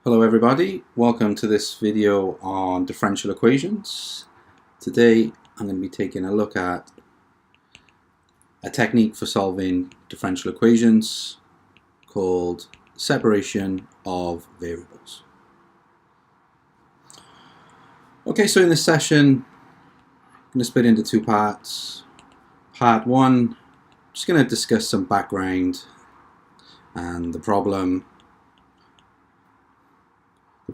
Hello everybody, welcome to this video on differential equations. Today I'm going to be taking a look at a technique for solving differential equations called separation of variables. Okay, so in this session I'm going to split into two parts. Part one, I'm just going to discuss some background and the problem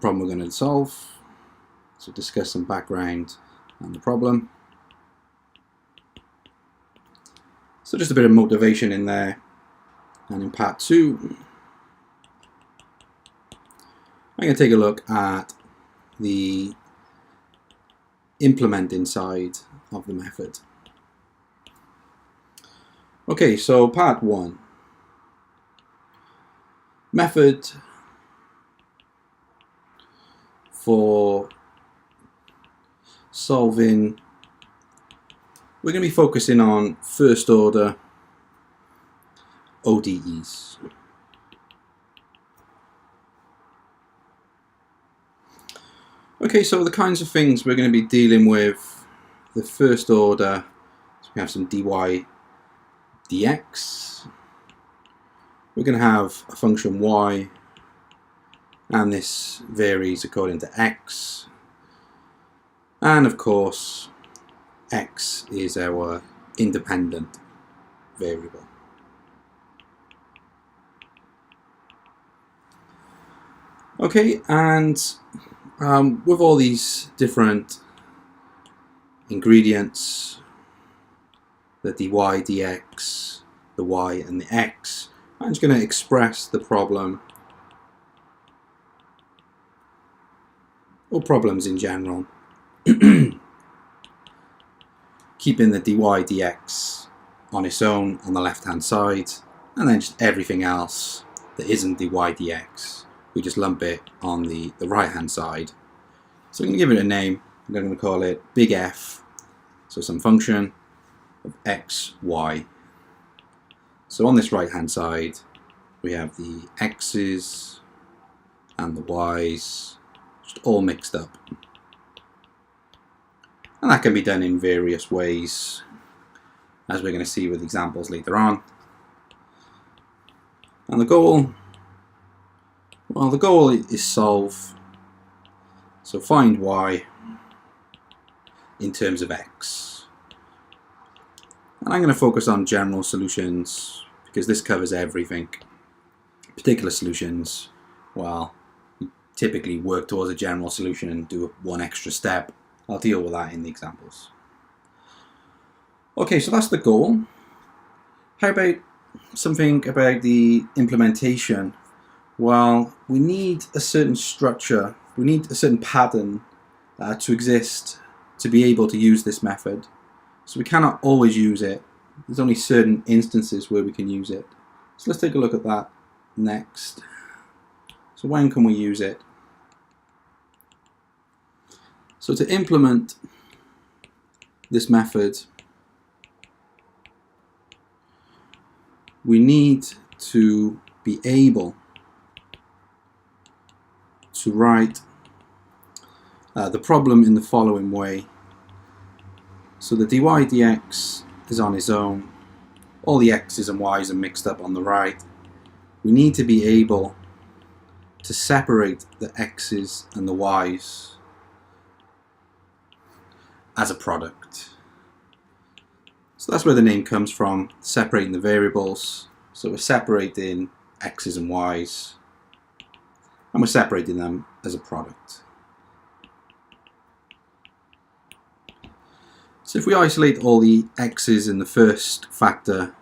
we're going to solve. So discuss some background and the problem. So just a bit of motivation in there. And in part two, I'm going to take a look at the implementing side of the method. Okay, so part one. Method for solving, we're going to be focusing on first order ODEs. Okay, so the kinds of things we're going to be dealing with, the first order, so we have some dy dx, we're going to have a function y, and this varies according to x, and of course x is our independent variable. Okay, and with all these different ingredients, the dy dx, the y and the x, I'm just going to express the problem or problems in general, keeping the dy dx on its own on the left hand side, and then just everything else that isn't dy dx, we just lump it on the right hand side. So I'm going to give it a name. I'm going to call it big F, so some function of x, y. So on this right hand side we have the x's and the y's all mixed up, and that can be done in various ways, as we're going to see with examples later on. And the goal, well, the goal is solve, so find y in terms of x, and I'm going to focus on general solutions because this covers everything. Particular solutions, well, typically work towards a general solution and do one extra step. I'll deal with that in the examples. Okay, so that's the goal. How about something about the implementation? Well, we need a certain structure, we need a certain pattern to exist to be able to use this method. So we cannot always use it. There's only certain instances where we can use it. So let's take a look at that next. So when can we use it? So to implement this method, we need to be able to write the problem in the following way. So the dy dx is on its own, all the x's and y's are mixed up on the right. We need to be able to separate the x's and the y's as a product. So that's where the name comes from, separating the variables. So we're separating x's and y's, and we're separating them as a product. So if we isolate all the x's in the first factor,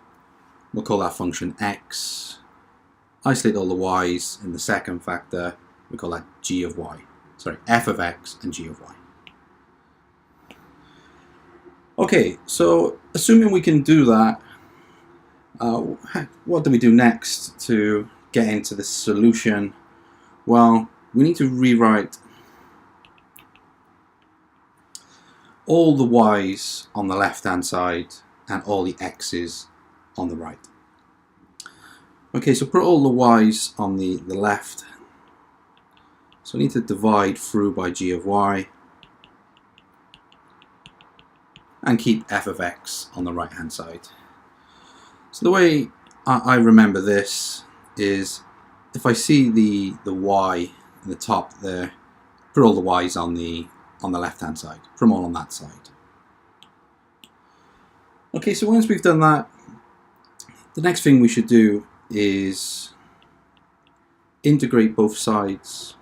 we'll call that function x. Isolate all the y's in the second factor, we call that g of y. Sorry, f of x and g of y. Okay, so assuming we can do that, what do we do next to get into the solution? Well, we need to rewrite all the y's on the left hand side and all the x's on the right. Okay, so put all the y's on the left So I need to divide through by g of y and keep f of x on the right hand side. So the way I remember this is if I see the y in the top there, put all the y's on the left hand side, put them all on that side. Okay, so once we've done that, the next thing we should do is integrate both sides.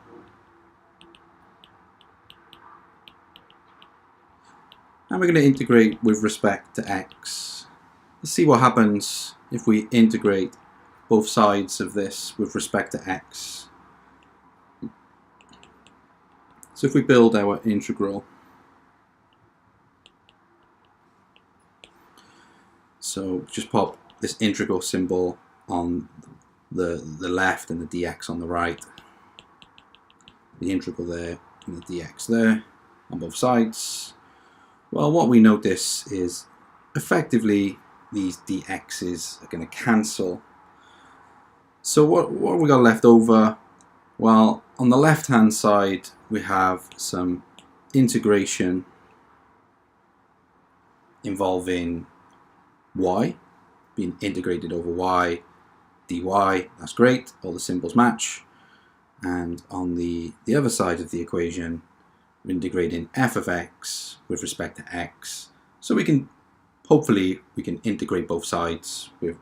And we're going to integrate with respect to x. Let's see what happens if we integrate both sides of this with respect to x. So if we build our integral, so just pop this integral symbol on the left and the dx on the right, the integral there and the dx there on both sides. Well, what we notice is effectively these dx's are going to cancel. So what have we got left over? Well, on the left hand side we have some integration involving y being integrated over y dy. That's great, all the symbols match. And on the other side of the equation, we're integrating f of x with respect to x. So we can hopefully integrate both sides with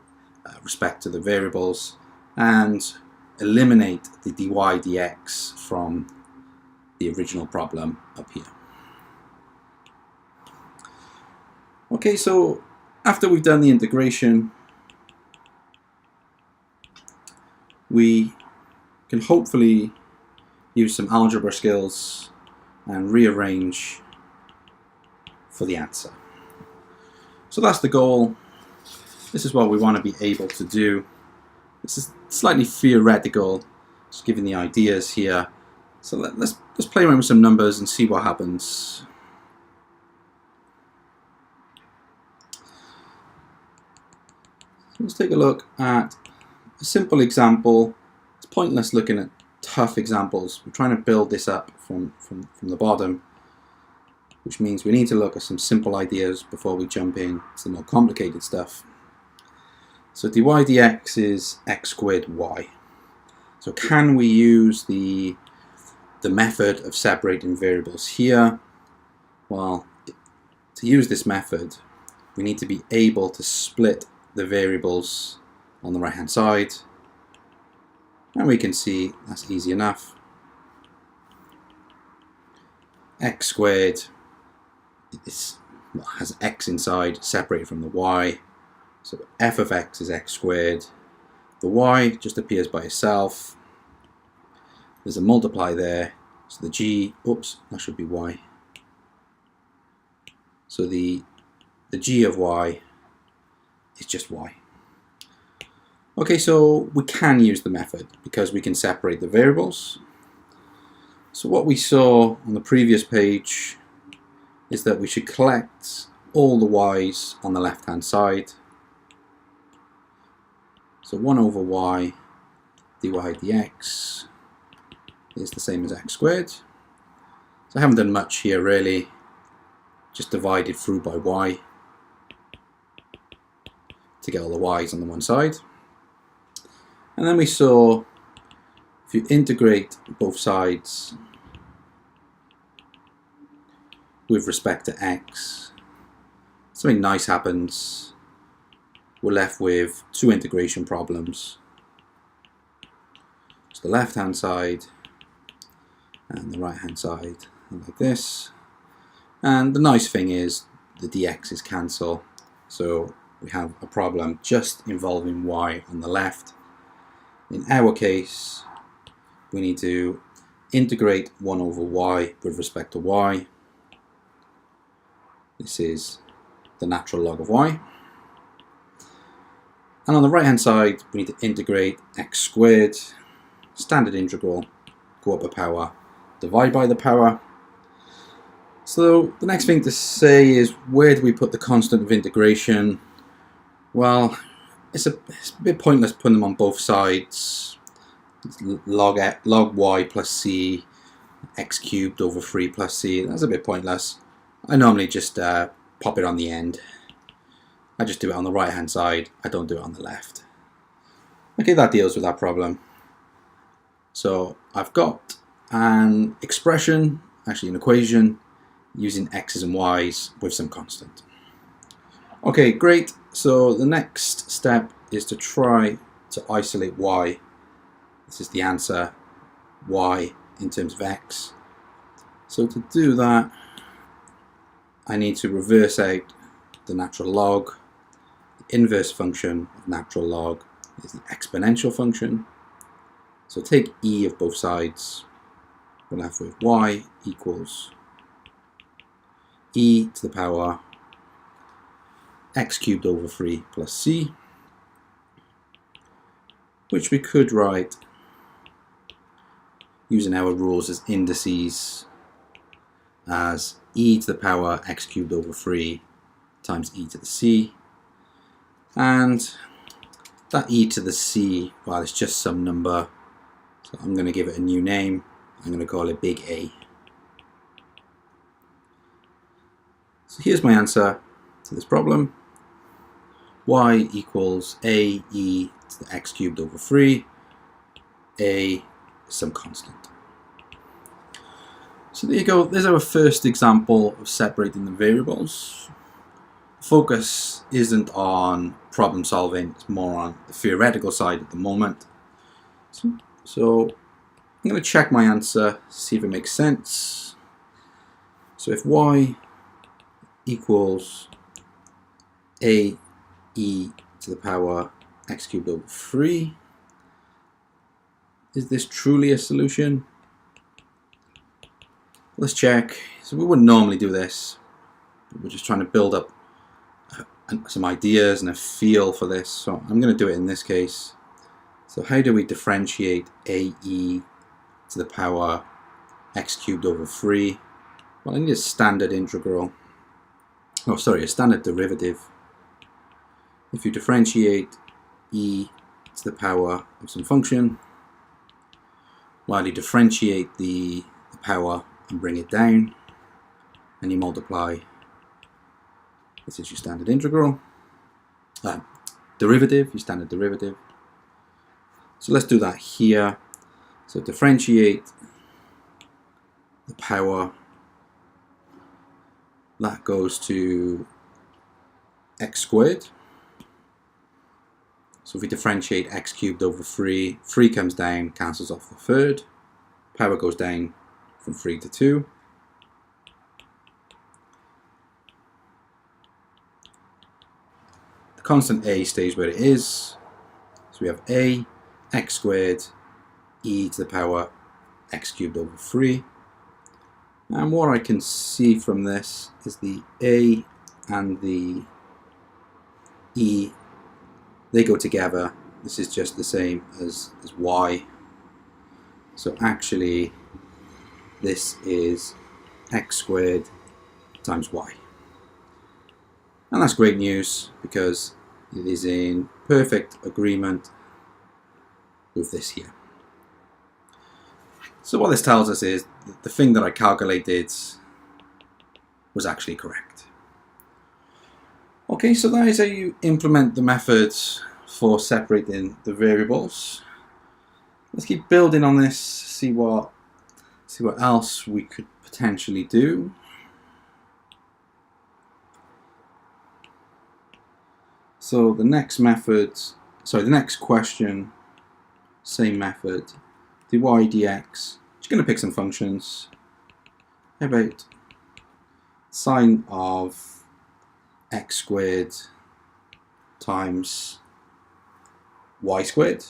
respect to the variables and eliminate the dy dx from the original problem up here. Okay, so after we've done the integration, we can hopefully use some algebra skills and rearrange for the answer. So that's the goal. This is what we want to be able to do. This is slightly theoretical, just giving the ideas here. So let's play around with some numbers and see what happens. Let's take a look at a simple example. It's pointless looking at tough examples. We're trying to build this up from the bottom, which means we need to look at some simple ideas before we jump in to the more complicated stuff. So dy dx is x squared y. So can we use the method of separating variables here? Well, to use this method, we need to be able to split the variables on the right hand side, and we can see that's easy enough. X squared has x inside, separated from the y, so f of x is x squared. The y just appears by itself. There's a multiply there, so the g, oops, that should be y. So the g of y is just y. Okay, so we can use the method because we can separate the variables. So what we saw on the previous page is that we should collect all the y's on the left hand side. So 1 over y dy dx is the same as x squared. So I haven't done much here really, just divided through by y to get all the y's on the one side. And then we saw if you integrate both sides with respect to x, something nice happens. We're left with two integration problems. So the left hand side and the right hand side like this. And the nice thing is the dx's cancel. So we have a problem just involving y on the left. In our case, we need to integrate 1 over y with respect to y. This is the natural log of y. And on the right hand side, we need to integrate x squared, standard integral, go up a power, divide by the power. So the next thing to say is, where do we put the constant of integration? Well, it's a bit pointless putting them on both sides. Log y plus c x cubed over 3 plus c. That's a bit pointless. I normally just pop it on the end. I just do it on the right hand side. I don't do it on the left. Okay, that deals with that problem. So I've got an expression, actually an equation, using x's and y's with some constant. Okay, great. So the next step is to try to isolate y. This is the answer, y in terms of x. So to do that, I need to reverse out the natural log. The inverse function of natural log is the exponential function. So take e of both sides. We're left with y equals e to the power x cubed over 3 plus c, which we could write using our rules as indices as e to the power x cubed over 3 times e to the c, and that e to the c, well, it's just some number, so I'm going to give it a new name. I'm going to call it big A. So here's my answer to this problem. Y equals a e to the x cubed over 3, a is some constant. So there you go, there's our first example of separating the variables. The focus isn't on problem solving, it's more on the theoretical side at the moment. So I'm going to check my answer, see if it makes sense. So if y equals a e to the power x cubed over 3, is this truly a solution? Let's check. So we wouldn't normally do this. We're just trying to build up some ideas and a feel for this. So I'm going to do it in this case. So how do we differentiate a e to the power x cubed over 3? Well, I need a standard integral. Oh, sorry, a standard derivative. If you differentiate e to the power of some function, while you differentiate the power and bring it down, and you multiply, this is your standard integral, derivative, your standard derivative. So let's do that here. So differentiate the power, that goes to x squared. So if we differentiate x cubed over 3, 3 comes down, cancels off the third, power goes down from 3 to 2. The constant a stays where it is. So we have a x squared e to the power x cubed over 3. And what I can see from this is the a and the e, they go together. This is just the same as y. So actually this is x squared times y. And that's great news because it is in perfect agreement with this here. So what this tells us is that the thing that I calculated was actually correct. Okay, so that is how you implement the methods for separating the variables. Let's keep building on this, see what else we could potentially do. So the next question, same method, dy dx. Just going to pick some functions. How about sine of x squared times y squared?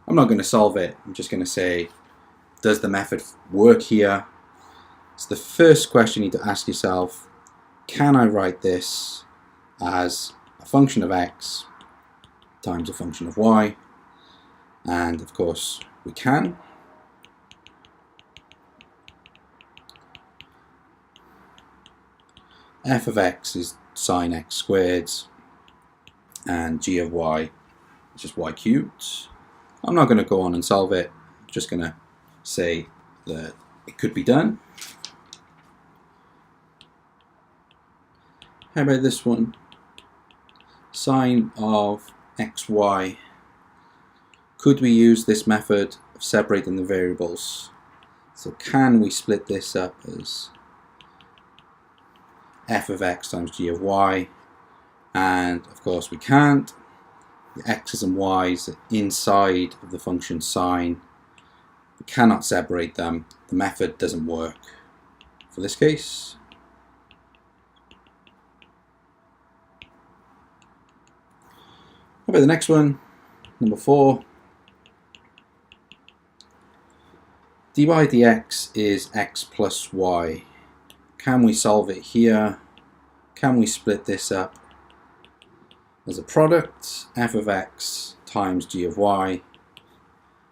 I'm not going to solve it. I'm just going to say, does the method work here? So the first question you need to ask yourself, can I write this as a function of x times a function of y? And of course we can. F of x is sine x squared and g of y is just y cubed. I'm not going to go on and solve it. I'm just going to say that it could be done. How about this one? Sine of xy. Could we use this method of separating the variables? So can we split this up as f of x times g of y? And of course we can't. The x's and y's are inside of the function sine. We cannot separate them. The method doesn't work for this case. How about the next one? Number 4. dy dx is x plus y. Can we solve it here? Can we split this up as a product, f of x times g of y?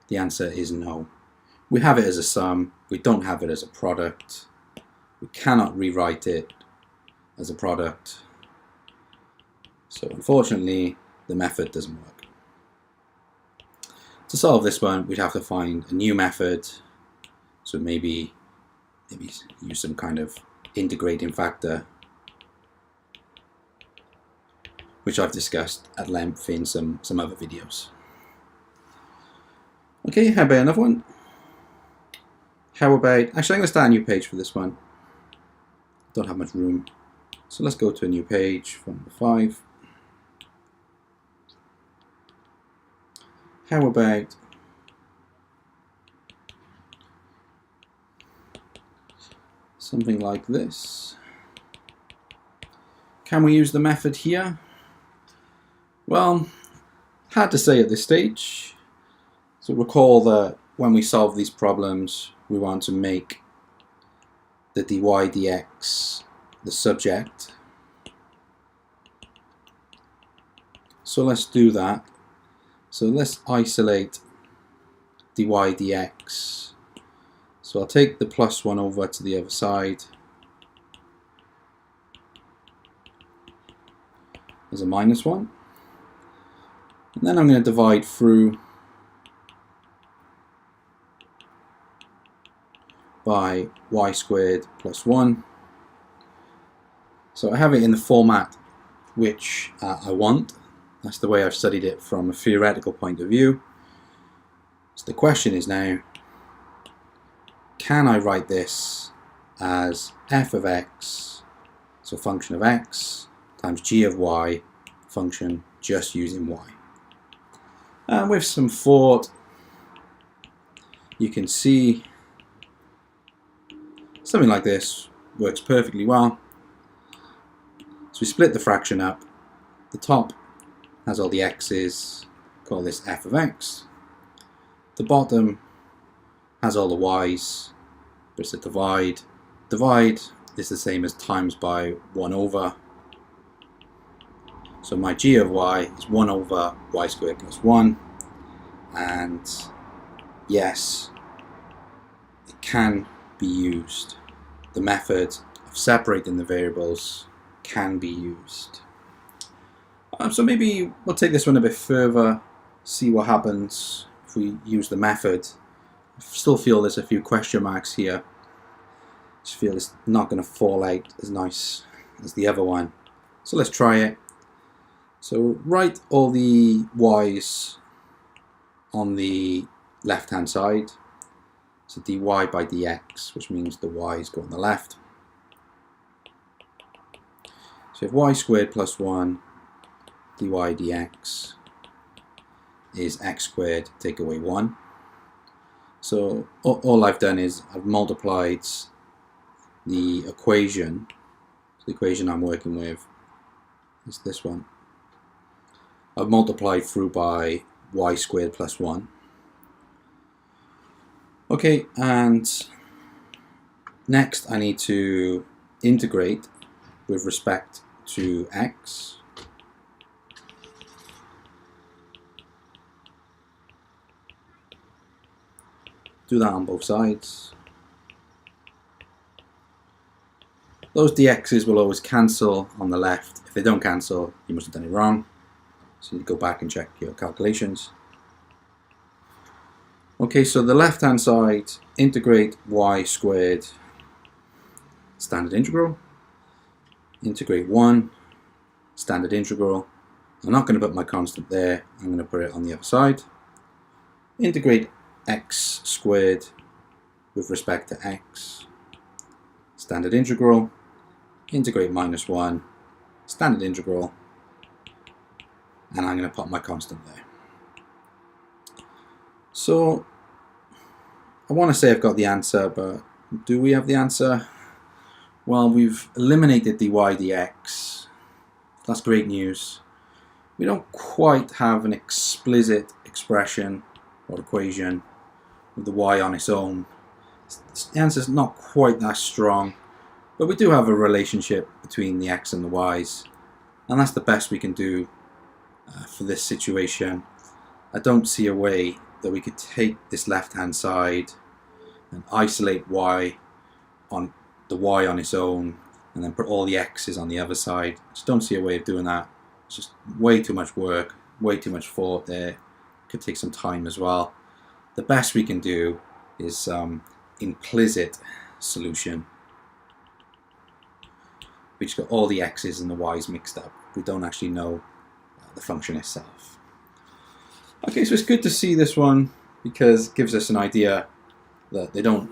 The answer is no. We have it as a sum. We don't have it as a product. We cannot rewrite it as a product. So unfortunately, the method doesn't work. To solve this one, we'd have to find a new method. So maybe use some kind of integrating factor, which I've discussed at length in some other videos. Okay, how about another one? How about, actually I'm going to start a new page for this one. Don't have much room. So let's go to a new page for number 5. How about something like this? Can we use the method here? Well, hard to say at this stage. So recall that when we solve these problems, we want to make the dy dx the subject. So let's do that. So let's isolate dy dx. So I'll take the plus 1 over to the other side as a minus 1. And then I'm going to divide through by y squared plus 1. So I have it in the format which I want. That's the way I've studied it from a theoretical point of view. So the question is now, can I write this as f of x, so function of x, times g of y, function just using y? And with some thought, you can see something like this works perfectly well. So we split the fraction up. The top has all the x's, call this f of x. The bottom has all the y's, but it's a divide. Divide is the same as times by 1 over. So my g of y is 1 over y squared plus 1. And yes, it can be used. The method of separating the variables can be used. So maybe we'll take this one a bit further, see what happens if we use the method. I still feel there's a few question marks here. I just feel it's not going to fall out as nice as the other one. So let's try it. So write all the y's on the left hand side. So dy by dx, which means the y's go on the left. So if y squared plus 1 dy dx is x squared, take away 1. So all I've done is I've multiplied the equation. So the equation I'm working with is this one. I've multiplied through by y squared plus 1. Okay, and next I need to integrate with respect to x. Do that on both sides. Those dx's will always cancel on the left. If they don't cancel, you must have done it wrong. So you go back and check your calculations. Okay, so the left hand side, integrate y squared standard integral, integrate 1 standard integral. I'm not going to put my constant there, I'm going to put it on the other side. Integrate x squared with respect to x, standard integral, integrate minus 1, standard integral, and I'm going to put my constant there. So I want to say I've got the answer, but do we have the answer? Well, we've eliminated dy dx. That's great news. We don't quite have an explicit expression or equation with the y on its own. The answer is not quite that strong, but we do have a relationship between the x and the y's, and that's the best we can do for this situation. I don't see a way that we could take this left hand side and isolate y on its own and then put all the x's on the other side. I just don't see a way of doing that. It's just way too much work, way too much thought there. Could take some time as well. The best we can do is implicit solution. We just got all the x's and the y's mixed up. We don't actually know the function itself. Okay, so it's good to see this one because it gives us an idea that they don't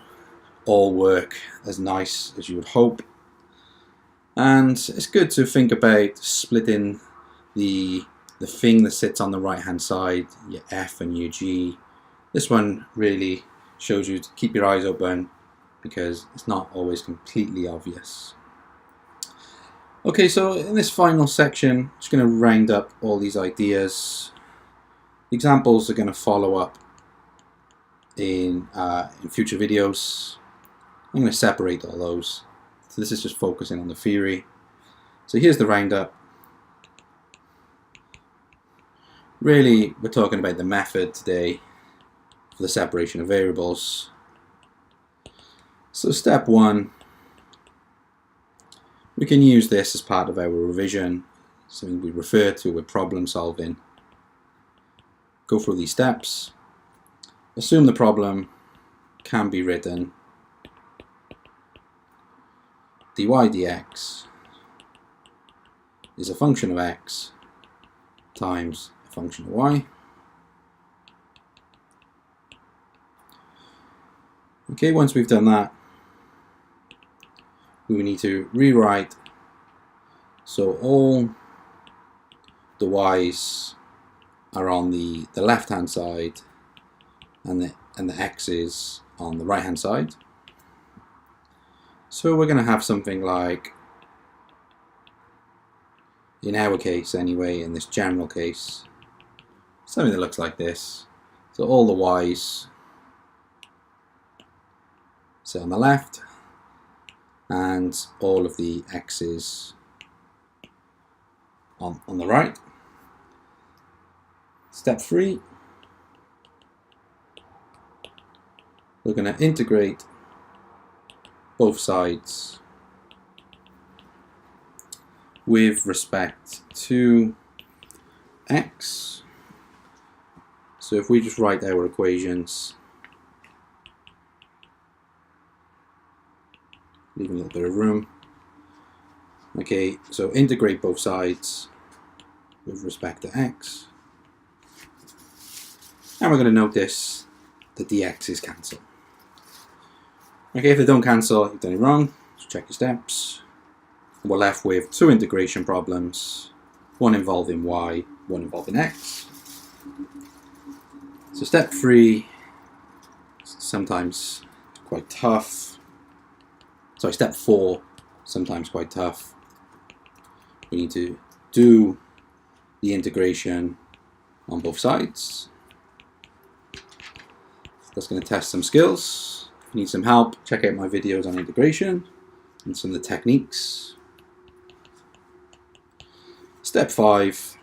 all work as nice as you would hope. And it's good to think about splitting the thing that sits on the right hand side, your f and your g. This one really shows you to keep your eyes open because it's not always completely obvious. Okay, so in this final section, I'm just going to round up all these ideas. The examples are going to follow up in future videos. I'm going to separate all those. So this is just focusing on the theory. So here's the roundup. Really, we're talking about the method today for the separation of variables. So step 1, we can use this as part of our revision, something we refer to with problem solving. Go through these steps. Assume the problem can be written dy dx is a function of x times a function of y. Okay, once we've done that, we need to rewrite so all the y's are on the left hand side and the x's on the right hand side. So we're going to have something like, in our case anyway, in this general case, something that looks like this. So all the y's sit on the left and all of the x's on the right. Step 3, we're going to integrate both sides with respect to x. So if we just write our equations, leaving a little bit of room. Okay, so integrate both sides with respect to x. And we're going to notice that the x's cancel. Okay, if they don't cancel, you've done it wrong. So check your steps. We're left with 2 integration problems, one involving y, one involving x. So step 3, sometimes quite tough. Sorry, step 4, sometimes quite tough. We need to do the integration on both sides. That's going to test some skills. If you need some help, check out my videos on integration and some of the techniques. Step 5,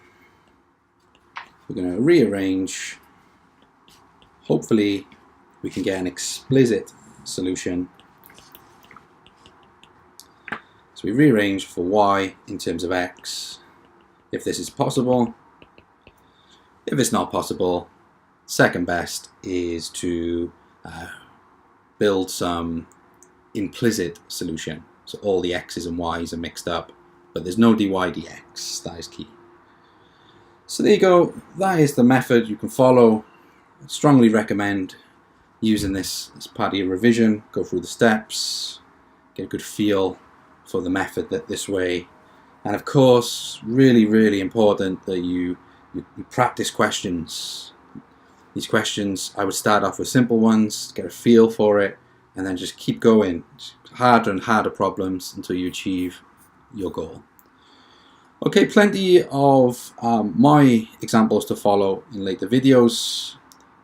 we're going to rearrange. Hopefully we can get an explicit solution. So we rearrange for y in terms of x, if this is possible. If it's not possible, Second best is to build some implicit solution. So all the x's and y's are mixed up, but there's no dy dx. That is key. So there you go. That is the method you can follow. I strongly recommend using this as part of your revision. Go through the steps, get a good feel for the method this way. And of course, really important that you practice questions. These questions, I would start off with simple ones, get a feel for it, and then just keep going. Harder and harder problems until you achieve your goal. Okay, plenty of my examples to follow in later videos.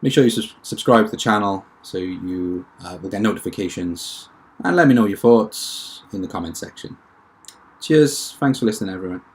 Make sure you subscribe to the channel so you will get notifications, and let me know your thoughts in the comment section. Cheers, thanks for listening everyone.